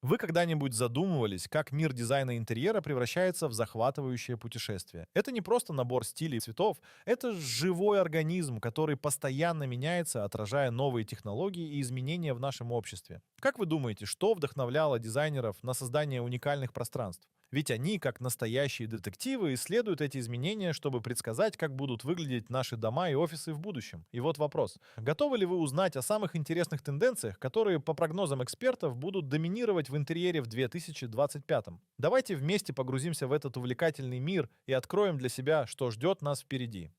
Вы когда-нибудь задумывались, как мир дизайна интерьера превращается в захватывающее путешествие? Это не просто набор стилей и цветов, это живой организм, который постоянно меняется, отражая новые технологии и изменения в нашем обществе. Как вы думаете, что вдохновляло дизайнеров на создание уникальных пространств? Ведь они, как настоящие детективы, исследуют эти изменения, чтобы предсказать, как будут выглядеть наши дома и офисы в будущем. И вот вопрос. Готовы ли вы узнать о самых интересных тенденциях, которые, по прогнозам экспертов, будут доминировать в интерьере в 2025? Давайте вместе погрузимся в этот увлекательный мир и откроем для себя, что ждет нас впереди.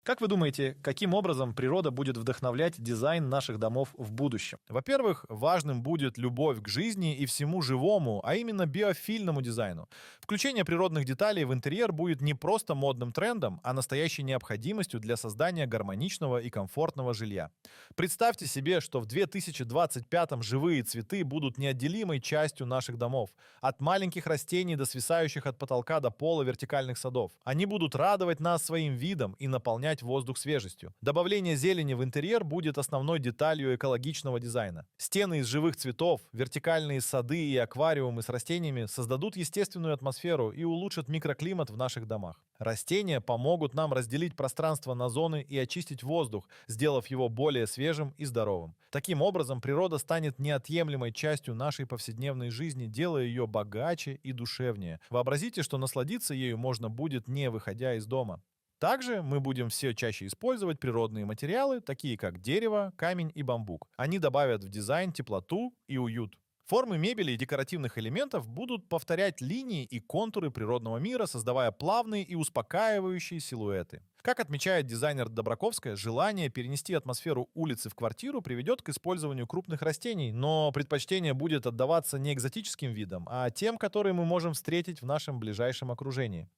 Как вы думаете, каким образом природа будет вдохновлять дизайн наших домов в будущем? Во-первых, важным будет любовь к жизни и всему живому, а именно биофильному дизайну. Включение природных деталей в интерьер будет не просто модным трендом, а настоящей необходимостью для создания гармоничного и комфортного жилья. Представьте себе, что в 2025-м живые цветы будут неотделимой частью наших домов. От маленьких растений до свисающих от потолка до пола вертикальных садов. Они будут радовать нас своим видом и наполнять воздух свежестью. Добавление зелени в интерьер будет основной деталью экологичного дизайна. Стены из живых цветов, вертикальные сады и аквариумы с растениями создадут естественную атмосферу и улучшат микроклимат в наших домах. Растения помогут нам разделить пространство на зоны и очистить воздух, сделав его более свежим и здоровым. Таким образом, природа станет неотъемлемой частью нашей повседневной жизни, делая ее богаче и душевнее. Вообразите, что насладиться ею можно будет, не выходя из дома. Также мы будем все чаще использовать природные материалы, такие как дерево, камень и бамбук. Они добавят в дизайн теплоту и уют. Формы мебели и декоративных элементов будут повторять линии и контуры природного мира, создавая плавные и успокаивающие силуэты. Как отмечает дизайнер Доброковская, желание перенести атмосферу улицы в квартиру приведет к использованию крупных растений, но предпочтение будет отдаваться не экзотическим видам, а тем, которые мы можем встретить в нашем ближайшем окружении.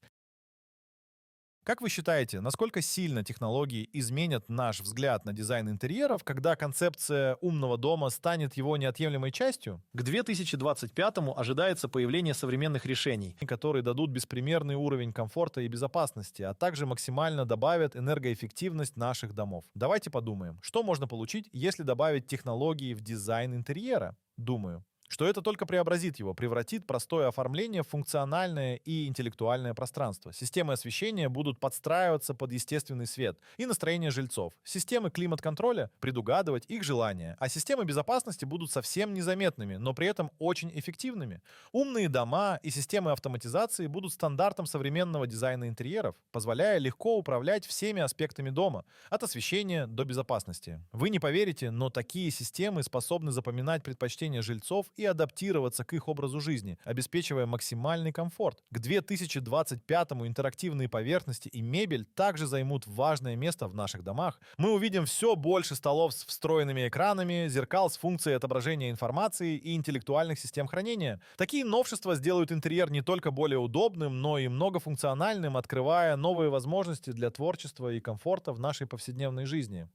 Как вы считаете, насколько сильно технологии изменят наш взгляд на дизайн интерьеров, когда концепция умного дома станет его неотъемлемой частью, К 2025-му ожидается появление современных решений. которые дадут беспримерный уровень комфорта и безопасности, а также максимально добавят энергоэффективность наших домов? Давайте подумаем, что можно получить, если добавить технологии в дизайн интерьера? Думаю, что это только преобразит его, превратит простое оформление в функциональное и интеллектуальное пространство. Системы освещения будут подстраиваться под естественный свет и настроение жильцов. Системы климат-контроля предугадывать их желания, а системы безопасности будут совсем незаметными, но при этом очень эффективными. Умные дома и системы автоматизации будут стандартом современного дизайна интерьеров, позволяя легко управлять всеми аспектами дома, от освещения до безопасности. Вы не поверите, но такие системы способны запоминать предпочтения жильцов и адаптироваться к их образу жизни, обеспечивая максимальный комфорт. К 2025-му интерактивные поверхности и мебель также займут важное место в наших домах. Мы увидим все больше столов с встроенными экранами, зеркал с функцией отображения информации и интеллектуальных систем хранения. Такие новшества сделают интерьер не только более удобным, но и многофункциональным, открывая новые возможности для творчества и комфорта в нашей повседневной жизни.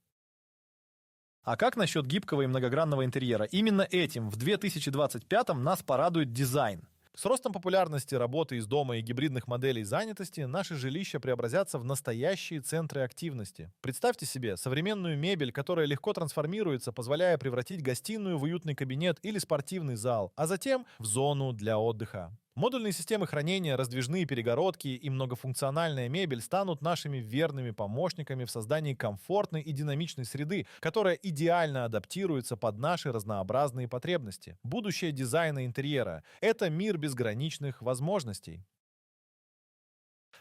А как насчет гибкого и многогранного интерьера? Именно этим в 2025-м нас порадует дизайн. С ростом популярности работы из дома и гибридных моделей занятости наши жилища преобразятся в настоящие центры активности. Представьте себе современную мебель, которая легко трансформируется, позволяя превратить гостиную в уютный кабинет или спортивный зал, а затем в зону для отдыха. Модульные системы хранения, раздвижные перегородки и многофункциональная мебель станут нашими верными помощниками в создании комфортной и динамичной среды, которая идеально адаптируется под наши разнообразные потребности. Будущее дизайна интерьера — это мир безграничных возможностей.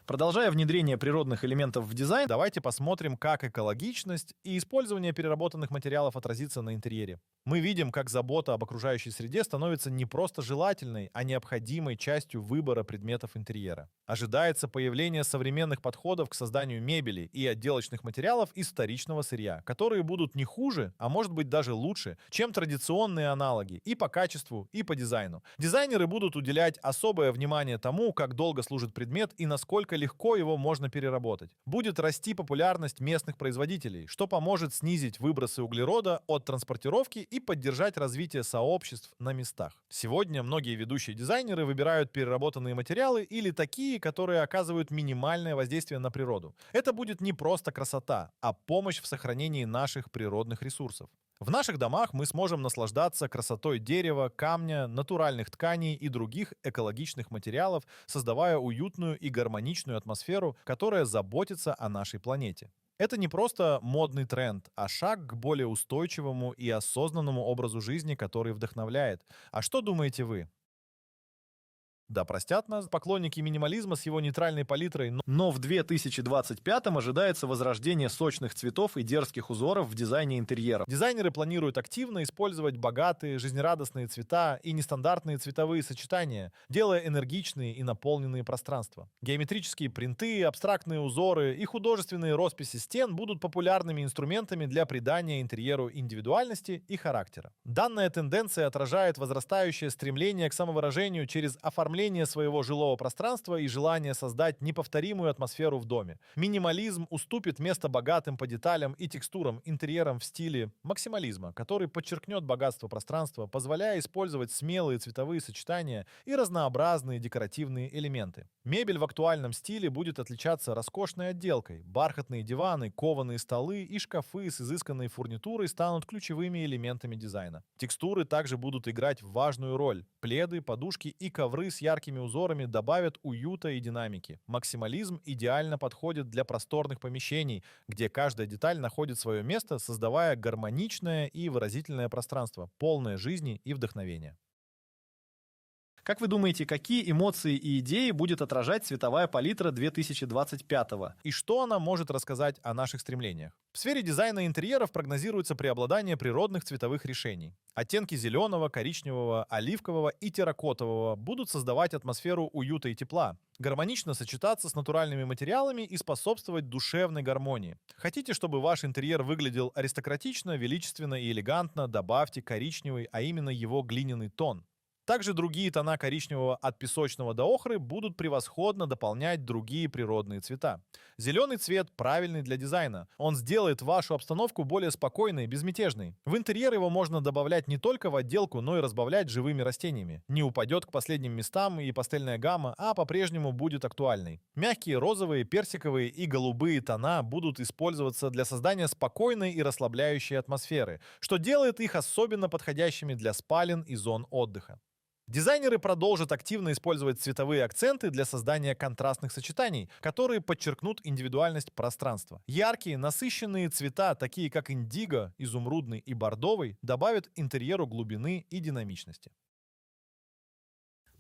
Продолжая внедрение природных элементов в дизайн, Давайте посмотрим, как экологичность и использование переработанных материалов отразится на интерьере. Мы видим, как забота об окружающей среде становится не просто желательной, а необходимой частью выбора предметов интерьера. Ожидается появление современных подходов к созданию мебели и отделочных материалов из вторичного сырья, которые будут не хуже, а может быть даже лучше, чем традиционные аналоги и по качеству, и по дизайну. Дизайнеры будут уделять особое внимание тому, как долго служит предмет и насколько легко его можно переработать. Будет расти популярность местных производителей, что поможет снизить выбросы углерода от транспортировки и поддержать развитие сообществ на местах. Сегодня многие ведущие дизайнеры выбирают переработанные материалы или такие, которые оказывают минимальное воздействие на природу. Это будет не просто красота, а помощь в сохранении наших природных ресурсов. В наших домах мы сможем наслаждаться красотой дерева, камня, натуральных тканей и других экологичных материалов, создавая уютную и гармоничную атмосферу, которая заботится о нашей планете. Это не просто модный тренд, а шаг к более устойчивому и осознанному образу жизни, который вдохновляет. А что думаете вы? Да простят нас поклонники минимализма с его нейтральной палитрой, Но в 2025 ожидается возрождение сочных цветов и дерзких узоров в дизайне интерьеров. дизайнеры планируют активно использовать богатые, жизнерадостные цвета и нестандартные цветовые сочетания, делая энергичные и наполненные пространства. Геометрические принты, абстрактные узоры и художественные росписи стен будут популярными инструментами для придания интерьеру индивидуальности и характера. Данная тенденция отражает возрастающее стремление к самовыражению через оформление своего жилого пространства и желание создать неповторимую атмосферу в доме. Минимализм уступит место богатым по деталям и текстурам интерьерам в стиле максимализма, который подчеркнет богатство пространства, позволяя использовать смелые цветовые сочетания и разнообразные декоративные элементы. Мебель в актуальном стиле будет отличаться роскошной отделкой. Бархатные диваны, кованые столы и шкафы с изысканной фурнитурой станут ключевыми элементами дизайна. Текстуры также будут играть важную роль. Пледы, подушки и ковры с яркими узорами добавят уюта и динамики. Максимализм идеально подходит для просторных помещений, где каждая деталь находит свое место, создавая гармоничное и выразительное пространство, полное жизни и вдохновения. Как вы думаете, какие эмоции и идеи будет отражать цветовая палитра 2025? И что она может рассказать о наших стремлениях? В сфере дизайна интерьеров прогнозируется преобладание природных цветовых решений. Оттенки зеленого, коричневого, оливкового и терракотового будут создавать атмосферу уюта и тепла, гармонично сочетаться с натуральными материалами и способствовать душевной гармонии. Хотите, чтобы ваш интерьер выглядел аристократично, величественно и элегантно, добавьте коричневый, а именно его глиняный тон. Также другие тона коричневого от песочного до охры будут превосходно дополнять другие природные цвета. Зеленый цвет правильный для дизайна. Он сделает вашу обстановку более спокойной, безмятежной. В интерьер его можно добавлять не только в отделку, но и разбавлять живыми растениями. Не упадет к последним местам и пастельная гамма, а по-прежнему будет актуальной. Мягкие розовые, персиковые и голубые тона будут использоваться для создания спокойной и расслабляющей атмосферы, что делает их особенно подходящими для спален и зон отдыха. Дизайнеры продолжат активно использовать цветовые акценты для создания контрастных сочетаний, которые подчеркнут индивидуальность пространства. Яркие, насыщенные цвета, такие как индиго, изумрудный и бордовый, добавят интерьеру глубины и динамичности.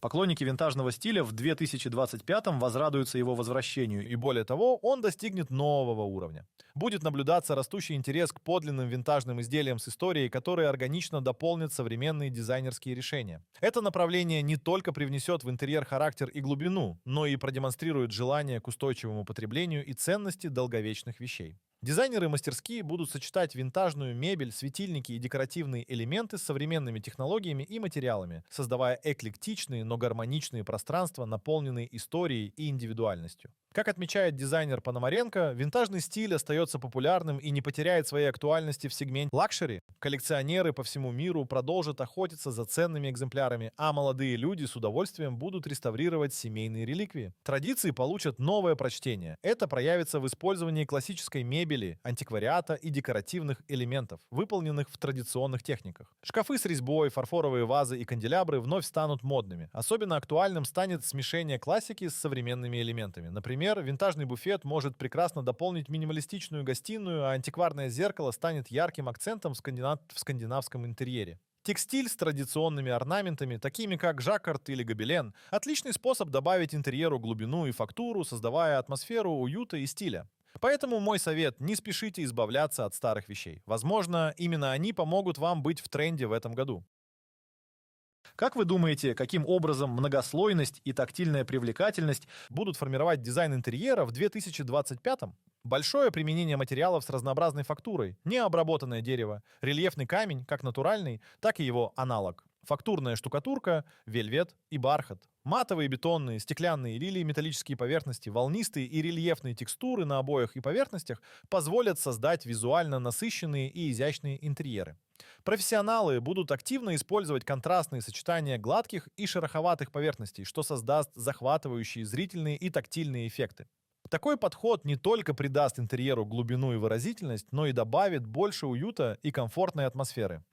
Поклонники винтажного стиля в 2025 возрадуются его возвращению. И более того, он достигнет нового уровня. Будет наблюдаться растущий интерес к подлинным винтажным изделиям с историей, которые органично дополнят современные дизайнерские решения. Это направление не только привнесет в интерьер характер и глубину, но и продемонстрирует желание к устойчивому потреблению и ценности долговечных вещей. Дизайнеры-мастерские будут сочетать винтажную мебель, светильники и декоративные элементы с современными технологиями и материалами, создавая эклектичные, но гармоничные пространства, наполненные историей и индивидуальностью. Как отмечает дизайнер Пономаренко, винтажный стиль остается популярным и не потеряет своей актуальности в сегменте лакшери. Коллекционеры по всему миру продолжат охотиться за ценными экземплярами, а молодые люди с удовольствием будут реставрировать семейные реликвии. Традиции получат новое прочтение. Это проявится в использовании классической мебели, антиквариата и декоративных элементов, выполненных в традиционных техниках. Шкафы с резьбой, фарфоровые вазы и канделябры вновь станут модными. Особенно актуальным станет смешение классики с современными элементами. Например, винтажный буфет может прекрасно дополнить минималистичную гостиную, а антикварное зеркало станет ярким акцентом в скандинавском интерьере. Текстиль с традиционными орнаментами, такими как жаккард или гобелен, отличный способ добавить интерьеру глубину и фактуру, создавая атмосферу уюта и стиля. Поэтому мой совет – не спешите избавляться от старых вещей. Возможно, именно они помогут вам быть в тренде в этом году. Как вы думаете, каким образом многослойность и тактильная привлекательность Будут формировать дизайн интерьера в 2025-м? Большое применение материалов с разнообразной фактурой, необработанное дерево, рельефный камень, как натуральный, так и его аналог, фактурная штукатурка, вельвет и бархат, матовые, бетонные, стеклянные или металлические поверхности, волнистые и рельефные текстуры на обоях и поверхностях позволят создать визуально насыщенные и изящные интерьеры. Профессионалы будут активно использовать контрастные сочетания гладких и шероховатых поверхностей, что создаст захватывающие зрительные и тактильные эффекты. Такой подход не только придаст интерьеру глубину и выразительность, но и добавит больше уюта и комфортной атмосферы.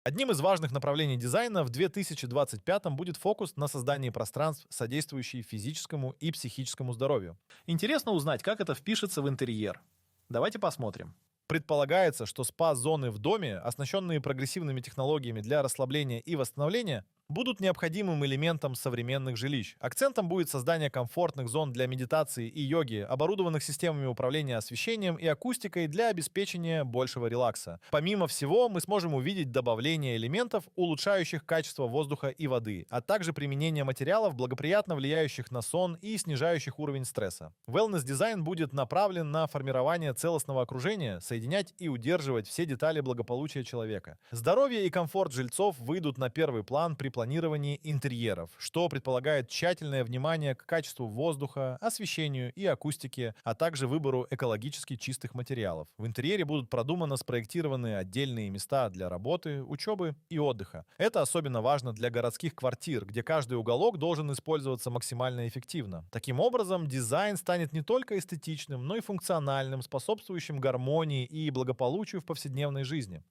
Одним из важных направлений дизайна в 2025 будет фокус на создании пространств, содействующих физическому и психическому здоровью. Интересно узнать, как это впишется в интерьер. Давайте посмотрим. Предполагается, что спа-зоны в доме, оснащенные прогрессивными технологиями для расслабления и восстановления, будут необходимым элементом современных жилищ. Акцентом будет создание комфортных зон для медитации и йоги, оборудованных системами управления освещением и акустикой для обеспечения большего релакса. Помимо всего, мы сможем увидеть добавление элементов, улучшающих качество воздуха и воды, а также применение материалов, благоприятно влияющих на сон и снижающих уровень стресса. Wellness-дизайн будет направлен на формирование целостного окружения, соединять и удерживать все детали благополучия человека. Здоровье и комфорт жильцов выйдут на первый план при планировании интерьеров, что предполагает тщательное внимание к качеству воздуха, освещению и акустике, а также выбору экологически чистых материалов. В интерьере будут продуманно спроектированы отдельные места для работы, учебы и отдыха. Это особенно важно для городских квартир, где каждый уголок должен использоваться максимально эффективно. Таким образом, дизайн станет не только эстетичным, но и функциональным, способствующим гармонии и благополучию в повседневной жизни.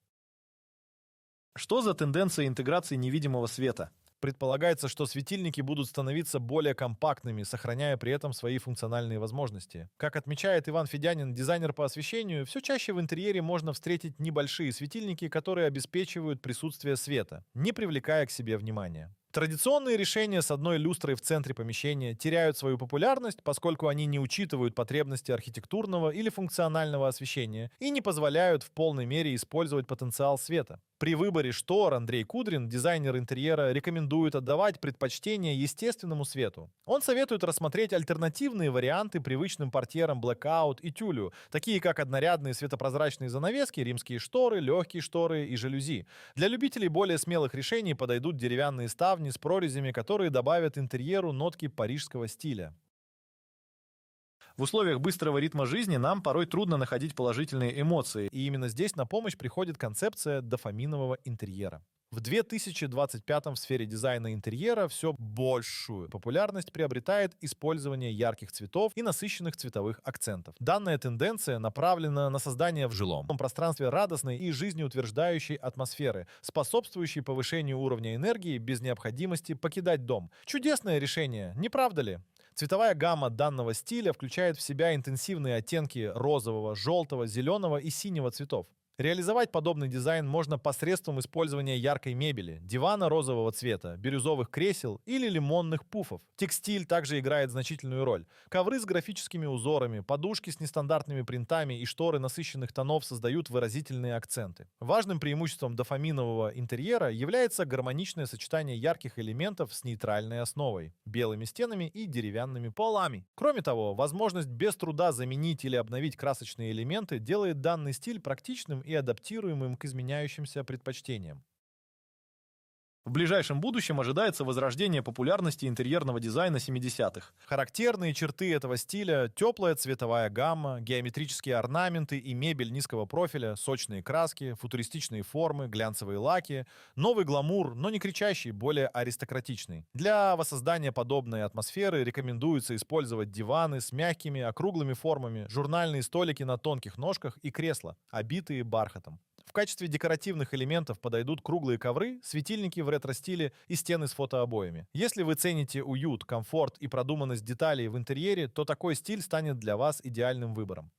Что за тенденция интеграции невидимого света? Предполагается, что светильники будут становиться более компактными, сохраняя при этом свои функциональные возможности. Как отмечает Иван Федянин, дизайнер по освещению, все чаще в интерьере можно встретить небольшие светильники, которые обеспечивают присутствие света, не привлекая к себе внимания. Традиционные решения с одной люстрой в центре помещения теряют свою популярность, поскольку они не учитывают потребности архитектурного или функционального освещения и не позволяют в полной мере использовать потенциал света. При выборе штор Андрей Кудрин, дизайнер интерьера, рекомендует отдавать предпочтение естественному свету. Он советует рассмотреть альтернативные варианты привычным портьерам blackout и тюлю, такие как однорядные светопрозрачные занавески, римские шторы, легкие шторы и жалюзи. Для любителей более смелых решений подойдут деревянные ставни с прорезями, которые добавят интерьеру нотки парижского стиля. В условиях быстрого ритма жизни нам порой трудно находить положительные эмоции. И именно здесь на помощь приходит концепция дофаминового интерьера. В 2025 в сфере дизайна интерьера все большую популярность приобретает использование ярких цветов и насыщенных цветовых акцентов. Данная тенденция направлена на создание в жилом пространстве радостной и жизнеутверждающей атмосферы, способствующей повышению уровня энергии без необходимости покидать дом. Чудесное решение, не правда ли? Цветовая гамма данного стиля включает в себя интенсивные оттенки розового, желтого, зеленого и синего цветов. Реализовать подобный дизайн можно посредством использования яркой мебели, дивана розового цвета, бирюзовых кресел или лимонных пуфов. Текстиль также играет значительную роль. Ковры с графическими узорами, подушки с нестандартными принтами и шторы насыщенных тонов создают выразительные акценты. Важным преимуществом дофаминового интерьера является гармоничное сочетание ярких элементов с нейтральной основой, белыми стенами и деревянными полами. Кроме того, возможность без труда заменить или обновить красочные элементы делает данный стиль практичным и адаптируемым к изменяющимся предпочтениям. В ближайшем будущем ожидается возрождение популярности интерьерного дизайна 70-х. Характерные черты этого стиля — теплая цветовая гамма, геометрические орнаменты и мебель низкого профиля, сочные краски, футуристичные формы, глянцевые лаки, новый гламур, но не кричащий, более аристократичный. Для воссоздания подобной атмосферы рекомендуется использовать диваны с мягкими, округлыми формами, журнальные столики на тонких ножках и кресла, обитые бархатом. В качестве декоративных элементов подойдут круглые ковры, светильники в ретро-стиле и стены с фотообоями. Если вы цените уют, комфорт и продуманность деталей в интерьере, то такой стиль станет для вас идеальным выбором.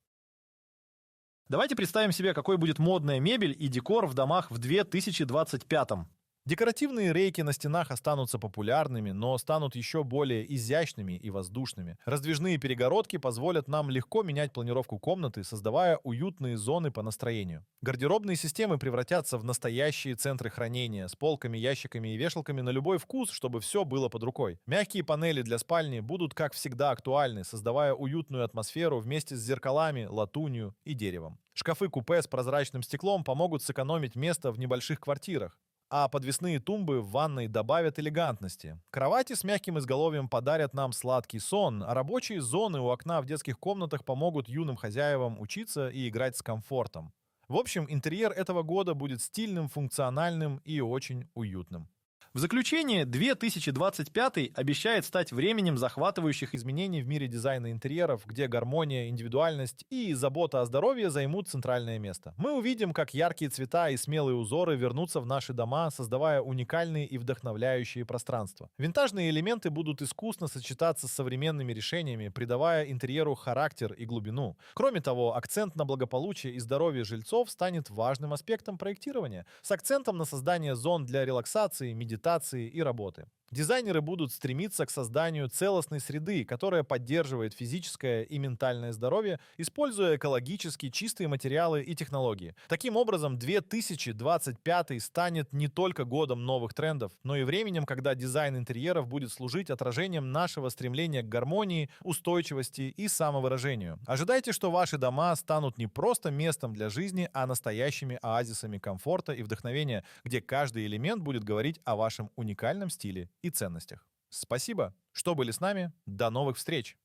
Давайте представим себе, какой будет модная мебель и декор в домах в 2025-м. Декоративные рейки на стенах останутся популярными, но станут еще более изящными и воздушными. Раздвижные перегородки позволят нам легко менять планировку комнаты, создавая уютные зоны по настроению. Гардеробные системы превратятся в настоящие центры хранения с полками, ящиками и вешалками на любой вкус, чтобы все было под рукой. Мягкие панели для спальни будут, как всегда, актуальны, создавая уютную атмосферу вместе с зеркалами, латунью и деревом. Шкафы-купе с прозрачным стеклом помогут сэкономить место в небольших квартирах, а подвесные тумбы в ванной добавят элегантности. Кровати с мягким изголовьем подарят нам сладкий сон, а рабочие зоны у окна в детских комнатах помогут юным хозяевам учиться и играть с комфортом. В общем, интерьер этого года будет стильным, функциональным и очень уютным. В заключение, 2025 обещает стать временем захватывающих Изменений в мире дизайна интерьеров, где гармония, индивидуальность и забота о здоровье займут центральное место. Мы увидим, как яркие цвета и смелые узоры вернутся в наши дома, создавая уникальные и вдохновляющие пространства. Винтажные элементы будут искусно сочетаться с современными решениями, придавая интерьеру характер и глубину. Кроме того, акцент на благополучие и здоровье жильцов станет важным аспектом проектирования, с акцентом на создание зон для релаксации, медитации и работы. Дизайнеры будут стремиться к созданию целостной среды, которая поддерживает физическое и ментальное здоровье, используя экологически чистые материалы и технологии. Таким образом, 2025 станет не только годом новых трендов, но и временем, когда дизайн интерьеров будет служить отражением нашего стремления к гармонии, устойчивости и самовыражению. Ожидайте, что ваши дома станут не просто местом для жизни, а настоящими оазисами комфорта и вдохновения, где каждый элемент будет говорить о вашем уникальном стиле и ценностях. Спасибо, что были с нами. До новых встреч!